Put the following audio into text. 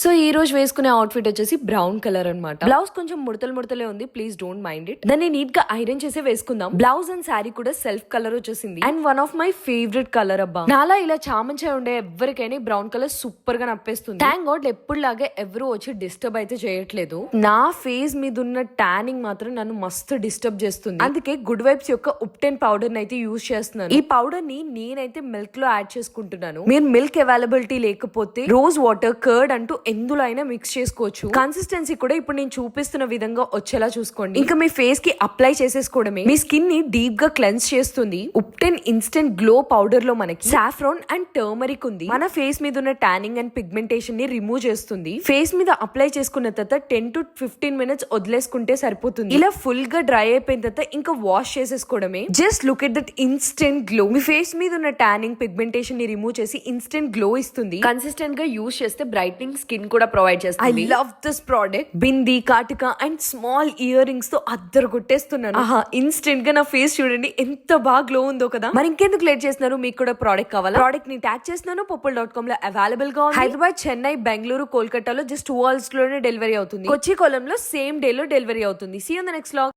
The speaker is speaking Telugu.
సో ఈ రోజు వేసుకునే అవుట్ఫిట్ వచ్చేసి బ్రౌన్ కలర్ అన్నమాట. బ్లౌజ్ కొంచెం ముడతలే ఉంది, ప్లీజ్ డోంట్ మైండ్ ఇట్. దాన్ని నీట్ గా ఐరన్ చేసి వేసుకుందాం. బ్లౌజ్ అండ్ శారీ కూడా సెల్ఫ్ కలర్ వచ్చేసింది and one of my favourite colour అబ్బా. నాలా ఇలా చామంచాయ ఉండే ఎవరికైనా బ్రౌన్ కలర్ సూపర్ గా నప్పేస్తుంది. థ్యాంక్ గాడ్ ఎప్పుడులాగే ఎవరు వచ్చి డిస్టర్బ్ అయితే చేయట్లేదు. నా ఫేస్ మీద ఉన్న ట్యానింగ్ మాత్రం నన్ను మస్తు డిస్టర్బ్ చేస్తుంది. అందుకే గుడ్ వైబ్స్ యొక్క ఉప్టెన్ పౌడర్ అయితే యూజ్ చేస్తున్నాను. ఈ పౌడర్ ని నేనైతే మిల్క్ లో యాడ్ చేసుకుంటున్నాను. మీరు మిల్క్ అవైలబిలిటీ లేకపోతే రోజ్ వాటర్, కర్డ్ అంటూ ఎందులో అయినా మిక్స్ చేసుకోవచ్చు. కన్సిస్టెన్సీ కూడా ఇప్పుడు నేను చూపిస్తున్న విధంగా వచ్చేలా చూసుకోండి. ఇంకా మీ ఫేస్ కి అప్లై చేసేసుకోవడమే. మీ స్కిన్ ని డీప్ గా క్లెన్స్ చేస్తుంది. ఉప్టెన్ ఇన్స్టెంట్ గ్లో పౌడర్ లో మనకి సాఫ్రాన్ అండ్ టర్మరిక్ ఉంది. మన ఫేస్ మీద ఉన్న ట్యానింగ్ అండ్ పిగ్మెంటేషన్ ని రిమూవ్ చేస్తుంది. ఫేస్ మీద అప్లై చేసుకున్న తర్వాత 10 to 15 minutes వదిలేసుకుంటే సరిపోతుంది. ఇలా ఫుల్ గా డ్రై అయిపోయిన తర్వాత ఇంకా వాష్ చేసేసుకోవడమే. Just look at that instant glow. మీ ఫేస్ మీద ఉన్న ట్యానింగ్, పిగ్మెంటేషన్ ని రిమూవ్ చేసి ఇన్స్టెంట్ గ్లో ఇస్తుంది. కన్సిస్టెంట్ గా యూజ్ చేస్తే బ్రైట్నింగ్ స్కిన్ కూడా ప్రొవైడ్ చేస్తుంది. I love this product. Bindi, కాటిక అండ్ స్మాల్ ఇయర్ రింగ్స్ తో అద్దరు కొట్టేస్తున్నాను. ఆహా, ఇన్స్టెంట్ గా నా ఫేస్ చూడండి ఎంత బాగా గ్లో ఉందో కదా. మరి ఇంకెందుకు లేట్ చేస్తున్నారు? మీకు కూడా ప్రోడక్ట్ కావాలా? ప్రోడక్ట్ ని ట్యాగ్ చేస్తున్నాను. popul.com లో అవైలబుల్ గా ఉంది. హైదరాబాద్, చెన్నై, బెంగళూరు, కోల్కతాలో జస్ట్ 2 hours లోనే డెలివరీ అవుతుంది. కొచ్చి, కొలంలో సేమ్ డే లో డెలివరీ అవుతుంది. See you in the next vlog.